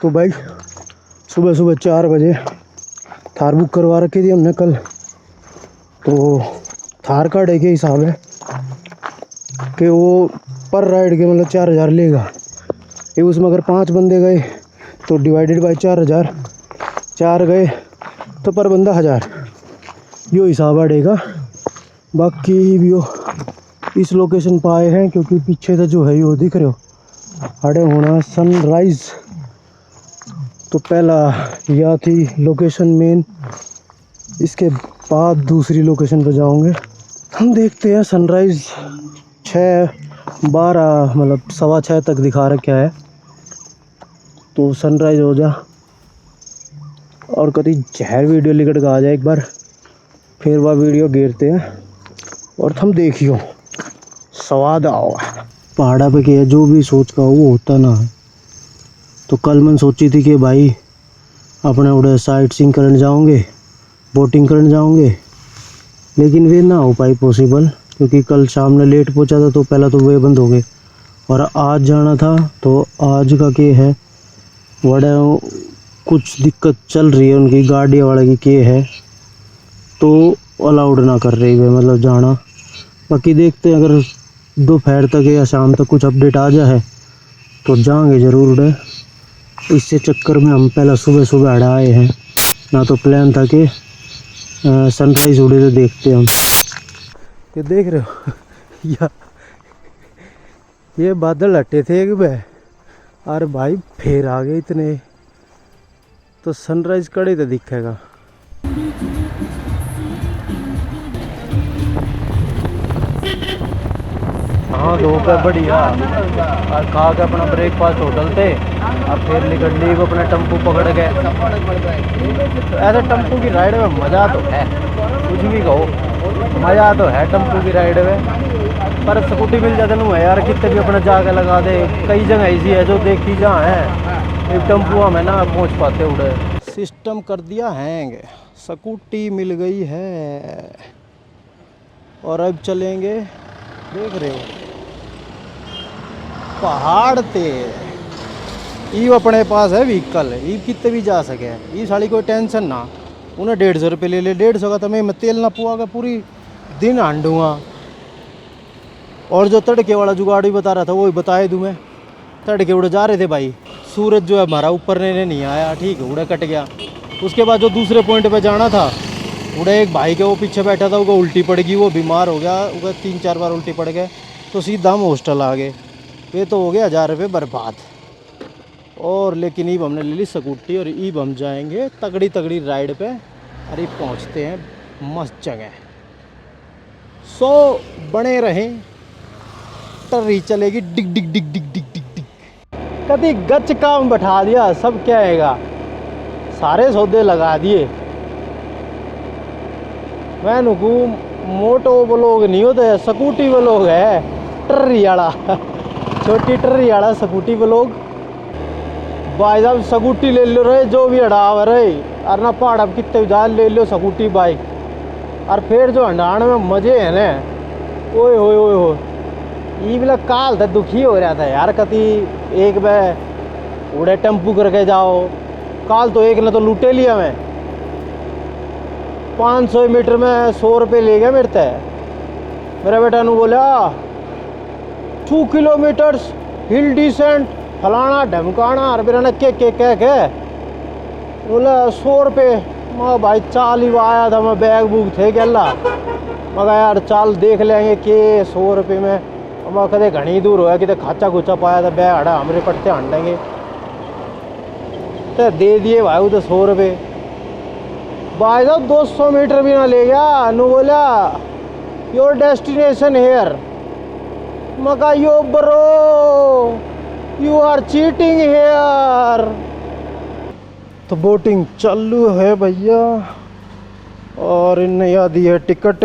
तो भाई सुबह सुबह 4 बजे थार बुक करवा रखी थी हमने कल। तो थार का डे के हिसाब है कि वो पर राइड के मतलब 4000 लेगा। ये उसमें अगर 5 बंदे गए तो डिवाइडेड बाय 4000, 4 गए तो पर बंदा 1000, यो हिसाब आएगा। बाकी भी वो इस लोकेशन पर आए हैं क्योंकि पीछे तो जो है वो दिख रहे हो अड़े होना सनराइज़। तो पहला यह थी लोकेशन मेन, इसके बाद दूसरी लोकेशन पर जाओगे। हम देखते हैं सनराइज़ 6:12 मतलब 6:15 तक दिखा रखा है। तो सनराइज़ हो जा और कभी जहर वीडियो लिकट का आ जाए एक बार, फिर वह वीडियो गिरते हैं और हम देखियो स्वाद आओ। पहाड़ा पे क्या जो भी सोच का वो होता ना। तो कल मैंने सोची थी कि भाई अपने उड़े साइट सीइंग करने जाओगे, बोटिंग करने जाओगे, लेकिन वे ना हो पाई पॉसिबल क्योंकि कल शाम में लेट पहुंचा था तो पहला तो वे बंद हो गए। और आज जाना था तो आज का के है बड़ा कुछ दिक्कत चल रही है उनकी गाड़ी वाले की के है, तो अलाउड ना कर रही है मतलब जाना। बाकी देखते हैं अगर दोपहर तक या शाम तक कुछ अपडेट आ जाए तो जाएंगे ज़रूर उड़े। इससे चक्कर में हम पहला सुबह सुबह अड़ा आए हैं, ना तो प्लान था कि सनराइज़ उड़े तो देखते हम। ये देख रहे हो या ये बादल हटे थे एक बार और भाई फिर आ गए इतने, तो सनराइज़ कड़े तो दिखेगा। हाँ धूप है बढ़िया और खा के अपना ब्रेकफास्ट होटल थे और फिर निकल ली अपने टेम्पू पकड़ के। ऐसे टेम्पू की राइड में मज़ा तो है, कुछ भी कहो मज़ा तो है टेम्पू की राइड में। पर स्कूटी मिल जाते नहीं है यार, कितने भी अपने जाके लगा दे। कई जगह ऐसी है जो देखी जहाँ है एक टेम्पू हमें ना पहुँच पाते उड़े। सिस्टम कर दिया हैंग, स्कूटी मिल गई है और अब चलेंगे। देख रहे हो पहाड़ ते ये अपने पास है व्हीकल, ये कितने भी जा सके, ये साली कोई टेंशन ना। उन्हें 150 रुपये ले ले, 150 का तो मैं तेल ना पुआ के पूरी दिन हांडूँगा। और जो तड़के वाला जुगाड़ी बता रहा था वो ही बताए दूँ मैं। तड़के उड़े जा रहे थे भाई, सूरज जो है हमारा ऊपर नहीं आया, ठीक है उड़े कट गया। उसके बाद जो दूसरे पॉइंट पे जाना था उड़े एक भाई के वो पीछे बैठा था, वो उल्टी पड़ गई, वो बीमार हो गया, वो 3-4 बार उल्टी पड़ गए, तो सीधा हम हॉस्टल आ गए। ये तो हो गया 1000 रुपये बर्बाद। और लेकिन ईब हमने ले ली स्कूटी और ईब हम जाएंगे तगड़ी तगड़ी राइड पे। अरे पहुंचते हैं मस्त जगह, सो बने रहें, टर्री चलेगी डिग डिग डिग डिग डिग डिग डिग। कभी गच काम बैठा दिया सब क्या आएगा, सारे सौदे लगा दिए। मैं नुकू मोटो ब्लॉग नहीं होता, स्कूटी ब्लॉग है, टर्री वाला छोटी टर्री वाला स्कूटी ब्लॉग। भाई साहब स्कूटी ले लो रहे जो भी हड़ाव रहे, और ना पहाड़ अब कितने जा ले लो स्कूटी बाइक, और फिर जो हंडाण में मजे है ना, ओए होए ओए हो। ये वाला काल था दुखी हो रहा था यार, कति एक बार उड़े टेम्पू करके जाओ, काल तो एक ने तो लूटे लिया मैं। 500 मीटर में 100 रुपये ले गया मेरे तय। मेरा बेटा ने बोला 2 किलोमीटर्स हिल डिसेंट फलाना ढमकाना, और मेरा ने के कह बोला 100 रुपये। मैं भाई चाल ही आया था, मैं बैग बुग थे गला, मगर यार चाल देख लेंगे कि 100 रुपये में। मैं कदे घनी दूर होया कि खाचा खुचा पाया था, बैग हड़ा हमारे पट्टे हंडेंगे, तो दे दिए भाई उधर 100 रुपये। भाई साहब 200 मीटर भी ना ले गया, नु बोला योर डेस्टिनेशन हेयर। मका yo bro you are cheating here. तो बोटिंग चालू है भैया, और इनने यह दी है टिकट,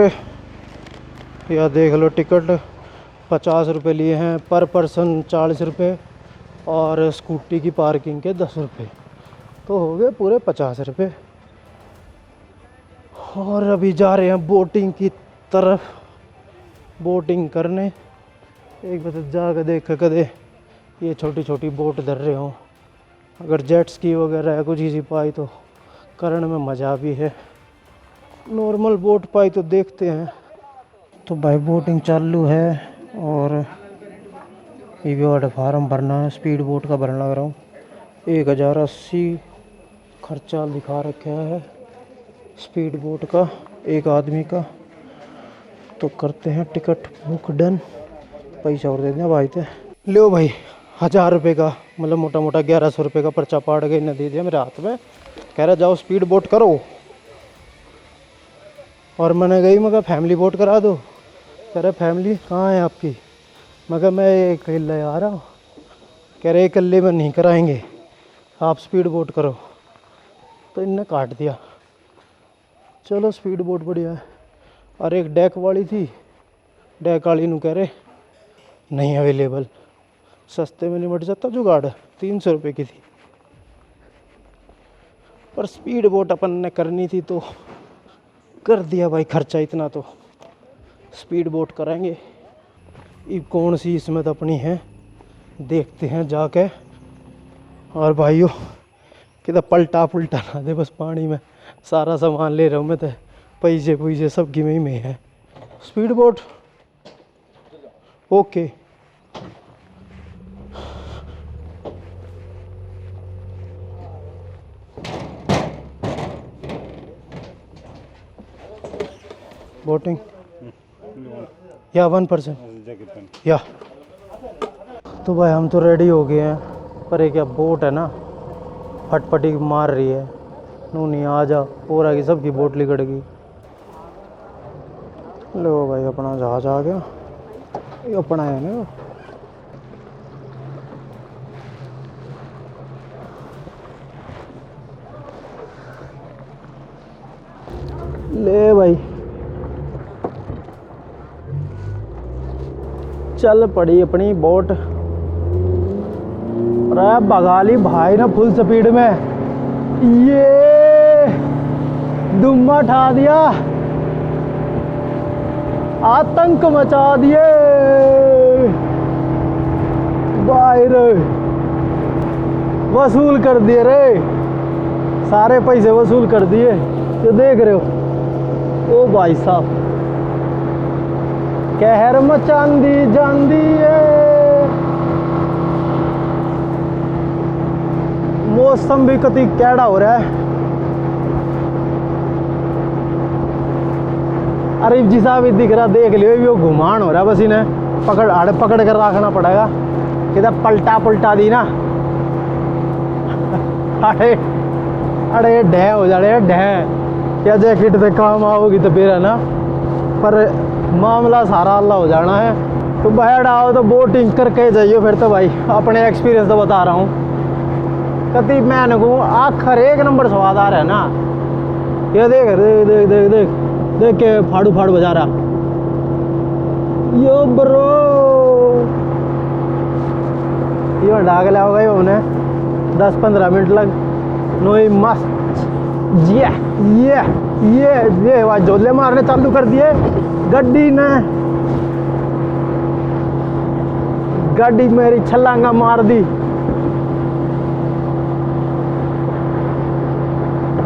यह देख लो टिकट 50 रुपये लिए हैं पर पर्सन, 40 रुपये, और स्कूटी की पार्किंग के 10 रुपये, तो हो गए पूरे 50 रुपये। और अभी जा रहे हैं बोटिंग की तरफ, बोटिंग करने। एक बार जाकर देख कदे ये छोटी छोटी बोट धर रहे हो, अगर जेट स्की वगैरह है कुछ इसी पाई तो करने में मज़ा भी है। नॉर्मल बोट पाई तो देखते हैं। तो भाई बोटिंग चालू है और ये भी वाटर फार्म भरना है। स्पीड बोट का भरना लग रहा हूँ। 1080 खर्चा दिखा रखा है स्पीड बोट का एक आदमी का। तो करते हैं टिकट बुक डन। पैसा और दे दें भाई थे। लो भाई 1000 रुपये का मतलब मोटा मोटा 1100 रुपये का पर्चा पाड़ के इन्हें दे दिया मेरे हाथ में। कह रहा जाओ स्पीड बोट करो। और मैंने गई मैं कहा फैमिली बोट करा दो। कह रहे फैमिली कहाँ है आपकी। मैं कहा मैं अकेले आ रहा हूँ। कह रहे अकेले में नहीं कराएंगे आप स्पीड बोट करो। तो इनने काट दिया। चलो स्पीड बोट बढ़िया है। और एक डेक वाली थी, डेक वाली नू कह रहे नहीं अवेलेबल। सस्ते में निपट जाता जुगाड़। 300 रुपये की थी। पर स्पीड बोट अपन ने करनी थी तो कर दिया भाई। खर्चा इतना तो स्पीड बोट कराएंगे। ये कौन सी इसमें तो अपनी है देखते हैं जाके। और भाइयों कि पलटा पुलटा ना दे बस पानी में। सारा सामान ले रहा हूँ मैं तो। पैसे पुइसे सब गिमे में है। Speed boat okay. बोटिंग या 1% या। तो भाई हम तो रेडी हो गए हैं। पर एक क्या बोट है ना फटफटी मार रही है। नू नहीं आ जा पूरा की सबकी बोट लिकड़ गई। लो भाई अपना जहाज आ गया। ये अपना है ना। ले भाई चल पड़ी अपनी बोट। अरे बगाली भाई ना फुल स्पीड में। ये दुम्मा ठा दिया। आतंक मचा दिए भाई रे। वसूल कर दिए रे। सारे पैसे वसूल कर दिए। जो देख रहे हो ओ भाई साहब कहर मचांदी जांदी है। मौसम भी कति कैड़ा हो रहा है। अरे जी साहब दिख रहा देख लियो ये घुमान हो रहा है। बस इन्हें पकड़ कर रखना पड़ेगा। किधर पलटा पुलटा दी ना। अरे अरे ढह हो जाए ढह। क्या जैकेट से काम आओगी तो फिर है ना। पर मामला सारा अल्लाह हो जाना है। तो बैठ आओ तो बोटिंग करके जाइए फिर तो भाई। अपने एक्सपीरियंस तो बता रहा हूँ। कति मैंने को आखिर एक नंबर स्वाद आ रहा है ना। ये देख देख देख देख देख देख के फाड़ू फाड़ू बजा रहा। यो ब्रो ये डाक लिया होगा हमने 10-15 मिनट लग। नोई मस्त ये वाह जोले मारने चालू कर दिए गड्डी ने। गाड़ी मेरी छलांगा मार दी।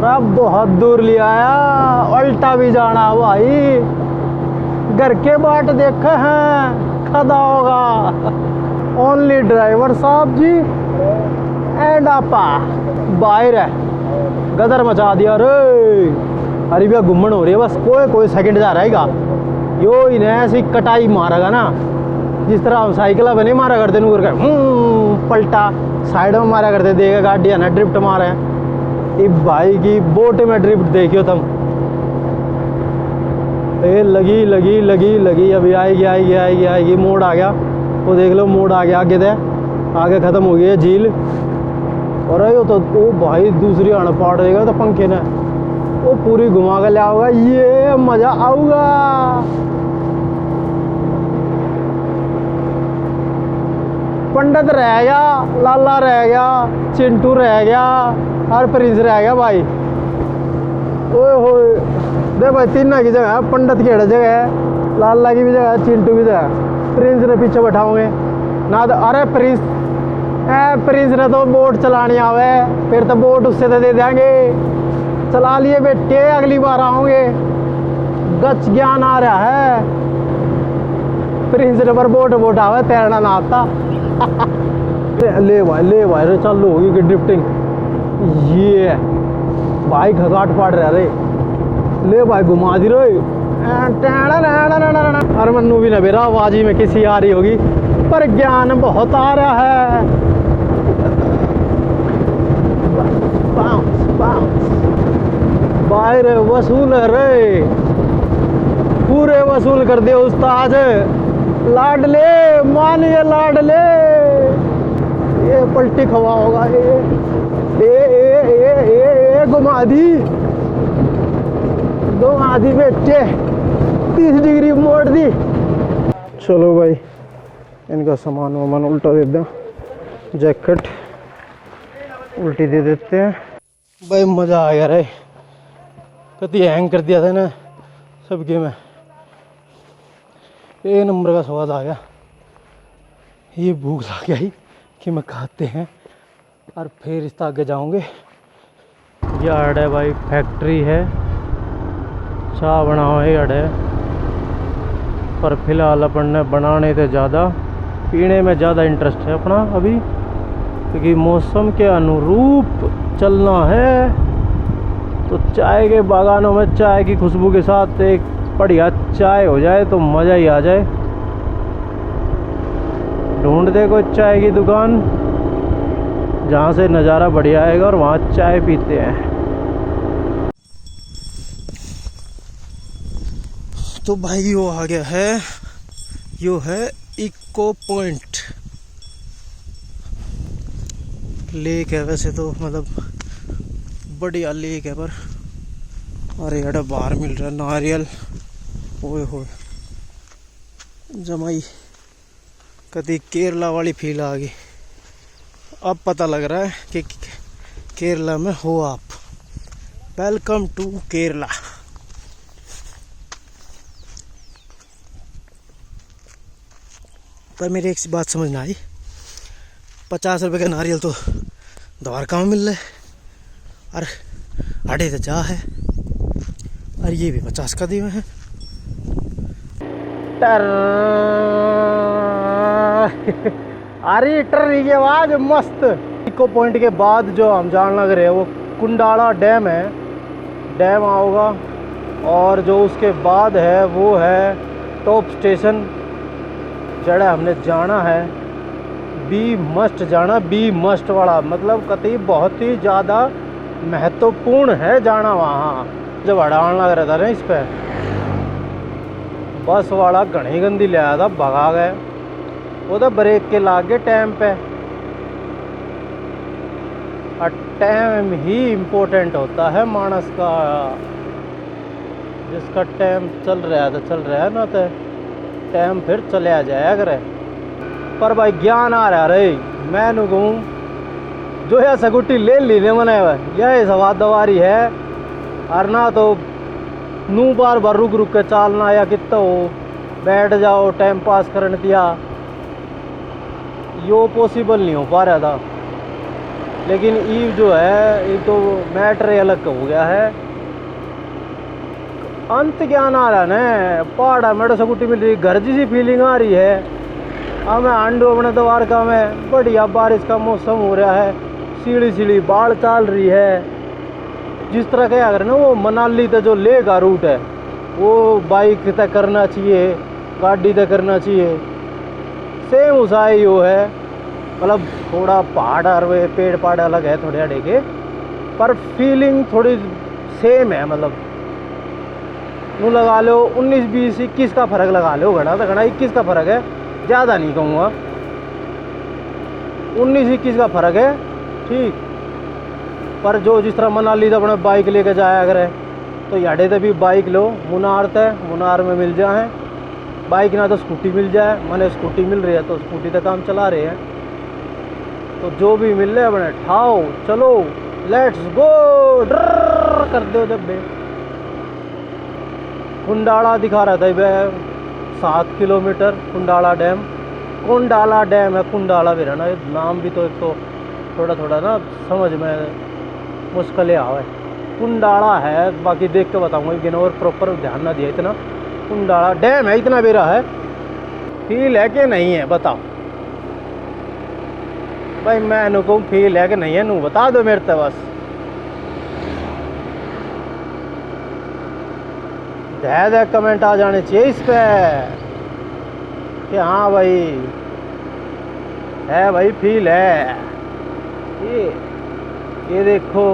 अब बहुत दूर ले आया। उल्टा भी जाना भाई। घर के बाट देखे हैं खदा होगा। ओनली ड्राइवर साहब जी एंड आपा बाहर है। गदर मचा दिया रे। अरे भैया घूमन हो रही है बस। कोई सेकंड जा रहेगा। यो इन्हें ऐसी कटाई मारेगा ना जिस तरह हम साइकिल पे नहीं मारा करते नूर कर पलटा साइड में मारा करते। देगा गाड़ी है ना ड्रिफ्ट मारे। ये भाई की बोट में ड्रिफ्ट देखियो तुम। ये लगी लगी लगी लगी अभी आएगी। मोड़ आ गया वो देख लो। मोड़ आ गया आगे दे आगे ख़त्म हो गई है झील। और यो तो वो भाई दूसरी आना पाड़ देगा तो पंखे ने वो पूरी घुमा कर ले आओगा। ये मज़ा आऊगा। पंडित रह गया, लाला रह गया, चिंटू रह गया और प्रिंस रह गया भाई। ओए होए दे भाई तीनों की जगह है। पंडित की जगह है, लाला की भी जगह है, चिंटू की जगह। प्रिंस ने पीछे बैठाओगे ना तो। अरे प्रिंस प्रिंस ने तो बोट चलानी आवे, फिर तो बोट उससे तो दे देंगे। चला लिए बेटे, अगली बार आओगे। गच ज्ञान आ रहा है। प्रिंस ने पर बोट आवे, तैरना ना आता। ले भाई रे, चालू होगी कि ड्रिफ्टिंग। ये भाई घगाट पाड़ रहा रे। ले भाई घुमा दी रे। अरे मन्नू भी ना बेरा आवाज में किसी आ रही होगी, पर ज्ञान बहुत आ रहा है। भाई रे वसूल है रे, पूरे वसूल कर दे उस्ताद। लाडले मानिए लाडले, ये पलटी खवा होगा। ये घुमा दी बेटे, 30 डिग्री मोड़ दी। चलो भाई, इनका सामान वामान उल्टा दे दो, जैकेट उल्टी दे देते हैं। भाई मज़ा आ गया रे, कभी हैंग कर दिया था ना सबके में। एक नंबर का स्वाद आ गया। ये भूख लग गई कि मैं खाते हैं और फिर इस आगे जाऊंगे। यार्ड है भाई, फैक्ट्री है, चाय बनाओ यार्ड है। पर फिलहाल अपन ने बनाने से ज़्यादा पीने में ज़्यादा इंटरेस्ट है अपना अभी, क्योंकि मौसम के अनुरूप चलना है। तो चाय के बागानों में चाय की खुशबू के साथ एक बढ़िया चाय हो जाए तो मज़ा ही आ जाए। ढूंढते कोई चाय की दुकान जहाँ से नज़ारा बढ़िया आएगा और वहाँ चाय पीते हैं। तो भाई यो आ गया है, यो है इको पॉइंट लेक है। वैसे तो मतलब बढ़िया लेक है, पर अरे यार बाहर मिल रहा है नारियल। ओए हो जमाई, कभी केरला वाली फील आ गई। अब पता लग रहा है कि केरला में हो आप। Welcome to Kerala. पर मेरी एक बात समझ ना आई, 50 रुपए का नारियल तो द्वारका में मिल रहा है, और आड़े तो जा है, और ये भी 50 का दिए हैं। अरे टर्री की आवाज मस्त। इको पॉइंट के बाद जो हम जान लग रहे हैं वो कुंडाला डैम है, डैम आओगा। और जो उसके बाद है वो है टॉप स्टेशन, जड़ा हमने जाना है। बी मस्ट जाना, बी मस्ट वाला मतलब कतई बहुत ही ज़्यादा महत्वपूर्ण है जाना वहाँ। जब अड़ान लग रहा था ना इस पे, बस वाला घनी गंदी ले आया था, भगा गए। वो तो ब्रेक के लागे टाइम पे, और टाइम ही इम्पोर्टेंट होता है मानस का। जिसका टाइम चल रहा है तो चल रहा है ना, तो टाइम फिर चले आ जाए अगर। पर भाई ज्ञान आ रहा रे, मैं नु कहूँ जो है सगुटी ले लीने मने यह सवाद दवारी है। और ना तो नू बार बार रुक रुक के चालना, या कितना हो बैठ जाओ टाइम पास करने दिया, यो पॉसिबल नहीं हो पा रहा था। लेकिन ईव जो है ये तो मैटर अलग हो गया है। अंत ज्ञान आ रहा है, पहाड़ा मेरे सकुटी मिल रही, घर जैसी फीलिंग आ रही है। अब मैं आंडो अपने द्वारका में बढ़िया बारिश का मौसम हो रहा है, सीढ़ी सीढ़ी बाढ़ चाल रही है। जिस तरह के अगर ना वो मनाली तक जो ले का रूट है वो बाइक तय करना चाहिए, गाड़ी तय करना चाहिए, सेम उसा ही वो है। मतलब थोड़ा पहाड़ और वे पेड़ पहाड़ अलग है थोड़े अड़े के, पर फीलिंग थोड़ी सेम है। मतलब नू लगा लो 19, 20, 21 का फ़र्क लगा लो, घना तो घना 21 का फ़र्क है, ज़्यादा नहीं कहूँगा, 19-21 का फ़र्क है ठीक। पर जो जिस तरह मनाली तो अपने बाइक लेके जाया करे, तो याडे तो भी बाइक लो, मुनार तय मुनार में मिल जाए बाइक, ना तो स्कूटी मिल जाए। मैंने स्कूटी मिल रही है तो स्कूटी तक काम चला रहे हैं। तो जो भी मिल रहे अपने ठाओ, चलो लेट्स गो, ड्रर कर दो। जब बे कुंडाला दिखा रहा था वह 7 किलोमीटर कुंडाला डैम, कुंडाला डैम है, कुंडाला भी रहना, नाम भी तो एक तो थोड़ा थोड़ा ना समझ में मुश्किल आवे। कुंडाला है, बाकी देख के बताऊँगा लेकिन और प्रॉपर ध्यान ना दिया इतना। कुंडाला डैम है, इतना बेरा है। फील है कि नहीं है बताओ भाई, मैं नु कहूँ फील है कि नहीं है, नू बता दो मेरे तो बस। दे कमेंट आ जाने चाहिए इस पे कि हाँ भाई है, भाई फील है। ये देखो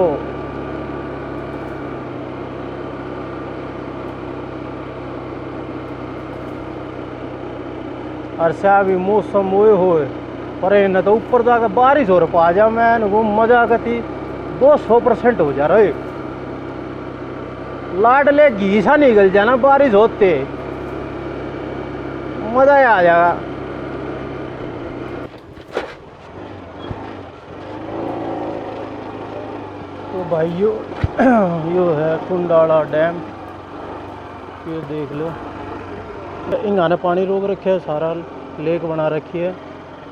अर्षा भी मौसम हुए होए पर न तो ऊपर जाकर बारिश हो रहा जा, मैं वो मजा करती 200% हो जा रहे। लाडले घी सा निकल जाना बारिश होते, मजा ही आ जाएगा। तो भाइयों यो है कुंडाला डैम, ये देख लो। इंगा ने पानी रोक रखे है, सारा लेक बना रखी है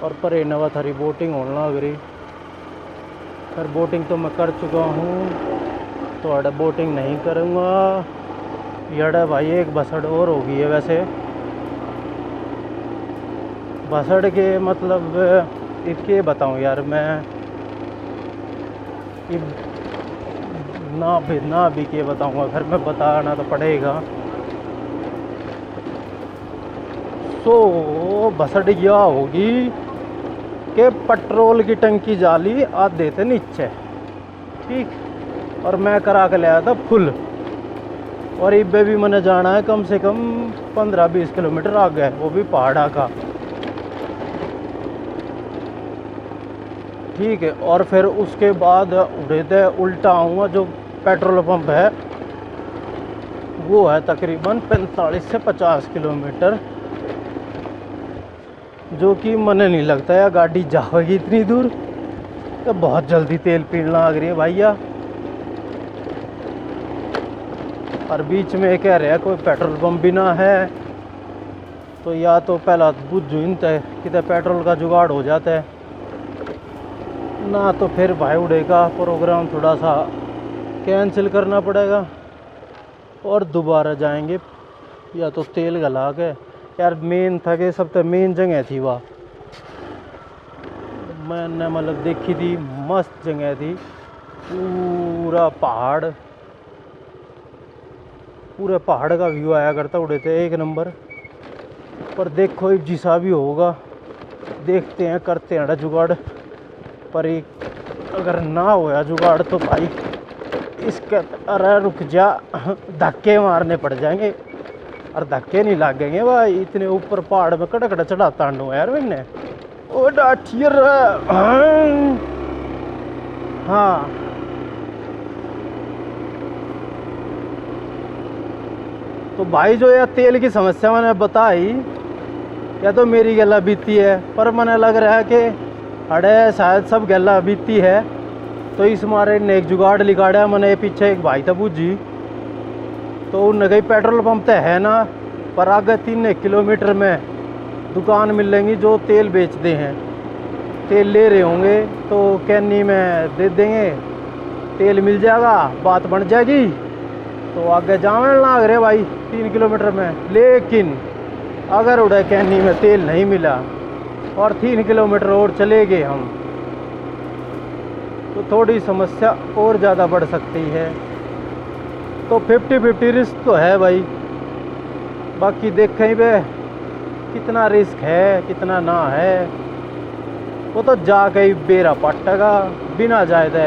और पर नवा थारी बोटिंग होने लग रही। पर बोटिंग तो मैं कर चुका हूँ, तो अड़ा बोटिंग नहीं करूँगा। यड़ा भाई एक बसड़ और होगी है वैसे, बसड़ के मतलब इसके बताऊँ यार मैं, ना भी के बताऊँगा, घर में बताना तो पड़ेगा। तो बसड़ यह होगी कि पेट्रोल की टंकी जाली आ देते नीचे, ठीक, और मैं करा के लाया था फुल। और इब्बे भी मैंने जाना है कम से कम 15-20 किलोमीटर आगे, वो भी पहाड़ा का, ठीक है। और फिर उसके बाद उड़े थे उल्टा आऊँगा, जो पेट्रोल पंप है वो है तकरीबन 45 से 50 किलोमीटर, जो कि मने नहीं लगता है गाड़ी जाएगी इतनी दूर। तो बहुत जल्दी तेल पीने लग रही है भैया। और बीच में कह रहे हैं कोई पेट्रोल पंप भी ना है, तो या तो पहला बुझ इनते कितने पेट्रोल का जुगाड़ हो जाता है ना, तो फिर भाई उड़ेगा प्रोग्राम थोड़ा सा कैंसिल करना पड़ेगा और दोबारा जाएंगे, या तो तेल गला के। यार मेन था कि सब तो मेन जगह थी वहाँ, मैंने मतलब देखी थी, मस्त जगह थी, पूरा पहाड़, पूरे पहाड़ का व्यू आया करता, उड़े थे एक नंबर। पर देखो जिसा भी होगा देखते हैं, करते हैं जुगाड़। पर अगर ना होया जुगाड़ तो भाई इसके अरे रुक जा, धक्के मारने पड़ जाएंगे। और धक्के नहीं लगेंगे भाई, इतने ऊपर पहाड़ में कड़ा कड़ा चढ़ाता हूँ यार मैंने। ओ डाठियर हाँ, तो भाई जो यह तेल की समस्या मैंने बताई, या तो मेरी गला बीती है, पर मैंने लग रहा है कि अरे शायद सब गला बीती है। तो इस मारे ने एक जुगाड़ लिगाड़ा मैंने, पीछे एक भाई था बूझी, तो उनने कही पेट्रोल पंप तो है ना, पर आगे 3 किलोमीटर में दुकान मिलेंगी जो तेल बेचते हैं, तेल ले रहे होंगे तो कैनी में दे देंगे, तेल मिल जाएगा, बात बन जाएगी। तो आगे जाने लग रहे भाई 3 किलोमीटर में। लेकिन अगर उड़े कैनी में तेल नहीं मिला और 3 किलोमीटर और चले गए हम, तो थोड़ी समस्या और ज़्यादा बढ़ सकती है। तो 50-50 रिस्क तो है भाई, बाकी देखें वे कितना रिस्क है कितना ना है, वो तो जाके ही बेरा पटेगा, बिना जायदे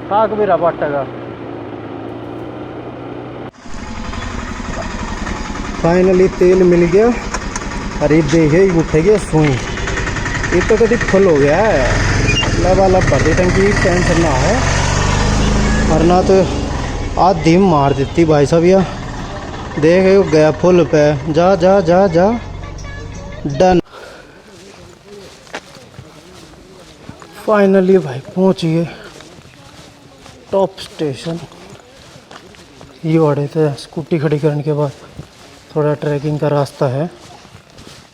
खाक बेरा पटेगा। फाइनली तेल मिल गया, अरे देखे ही उठेगी सुई, ये तो कभी फुल हो गया है, लबालब भर दी टंकी, टेंशन ना है। और ना तो आधी मार देती भाई साहब, या देख गया फुल पे, जा जा जा जा डन। फाइनली भाई पहुंच गए टॉप स्टेशन। ये अड़े थे स्कूटी खड़ी करने के बाद, थोड़ा ट्रैकिंग का रास्ता है,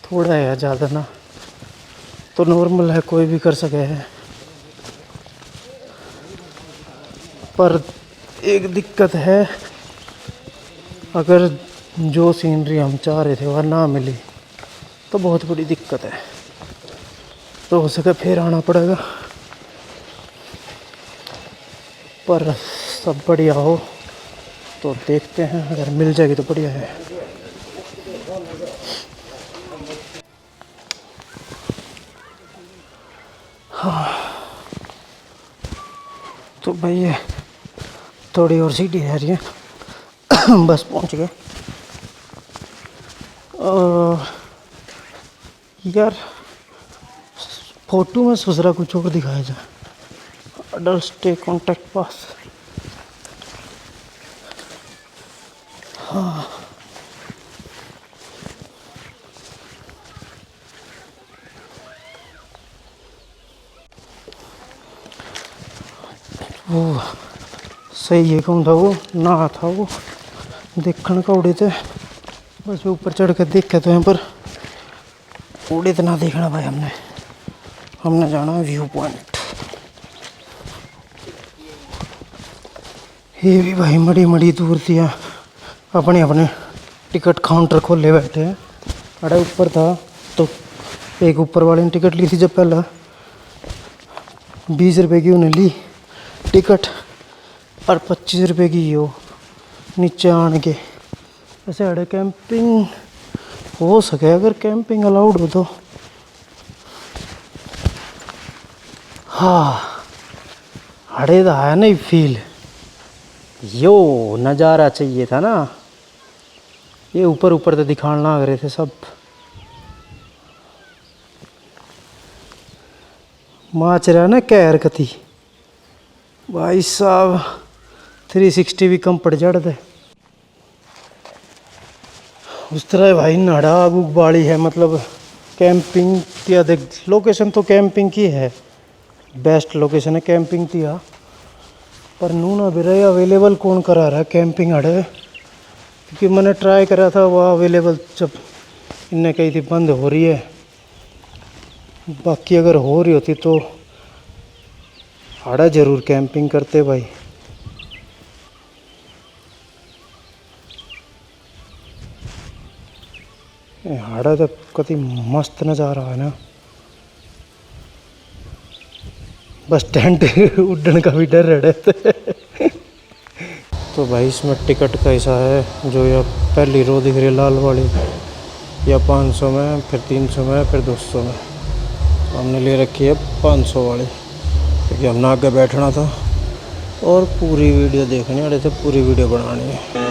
थोड़ा है ज़्यादा ना, तो नॉर्मल है, कोई भी कर सके है। पर एक दिक्कत है, अगर जो सीनरी हम चाह रहे थे वह ना मिली तो बहुत बड़ी दिक्कत है। तो हो सके फिर आना पड़ेगा, पर सब बढ़िया हो तो देखते हैं, अगर मिल जाएगी तो बढ़िया है। हाँ तो भाई ये थोड़ी और सीढ़ी है रही है, बस पहुंच गए। यार फोटो में सोच रहा कुछ और दिखाया जाए। अडल्ट स्टे कॉन्टैक्ट पास। हाँ वो सही है, कौन था वो ना था वो देखने का उड़े थे, बस ऊपर चढ़ कर देखे तो यहाँ पर उड़े तो ना देखना भाई। हमने जाना है व्यू पॉइंट। ये भी भाई मड़ी मड़ी दूर थी, अपने अपने टिकट काउंटर खोले बैठे हैं। अरे ऊपर था तो एक ऊपर वाले ने टिकट ली थी जब पहला 20 रुपए की उन्हें ली टिकट, और 25 रुपए की हो नीचे आने के। ऐसे अड़े कैंपिंग हो सके, अगर कैंपिंग अलाउड हो तो। हाँ अड़े तो आया नहीं फील, यो नज़ारा चाहिए था ना। ये ऊपर ऊपर तो दिखाने लग रहे थे सब। माच रहा ना क्या हरकती भाई साहब, 360 भी कम पड़ जाते उस तरह भाई। नाड़ा आगू बाड़ी है, मतलब कैंपिंग किया देख। लोकेशन तो कैंपिंग की है, बेस्ट लोकेशन है कैंपिंग की। पर नूना भी रहे अवेलेबल कौन करा रहा है कैंपिंग अड़े, क्योंकि मैंने ट्राई करा था वह अवेलेबल जब इनने कही थी बंद हो रही है। बाकी अगर हो रही होती तो आड़ा ज़रूर कैंपिंग करते भाई। आड़ा तो कति मस्त नज़ारा है ना, बस टेंट उड़ने का भी डर रहता है। तो भाई इसमें टिकट कैसा है, जो यह पहली रो दिख रही है लाल वाली, या 500 में, फिर 300 में, फिर 200 में। हमने ले रखी है 500 वाली, क्योंकि हमने आगे बैठना था और पूरी वीडियो देखनी है, ऐसे पूरी वीडियो बनानी है।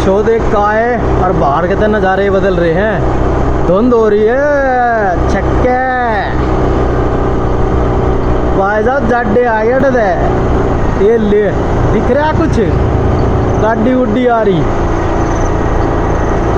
शो देख का है और बाहर के तो नज़ारे बदल रहे हैं। धुंध हो रही है छक्के भाई साहब, जाडे आ गया। ये ले दिख रहा है कुछ, गाड़ी उड्डी आ रही।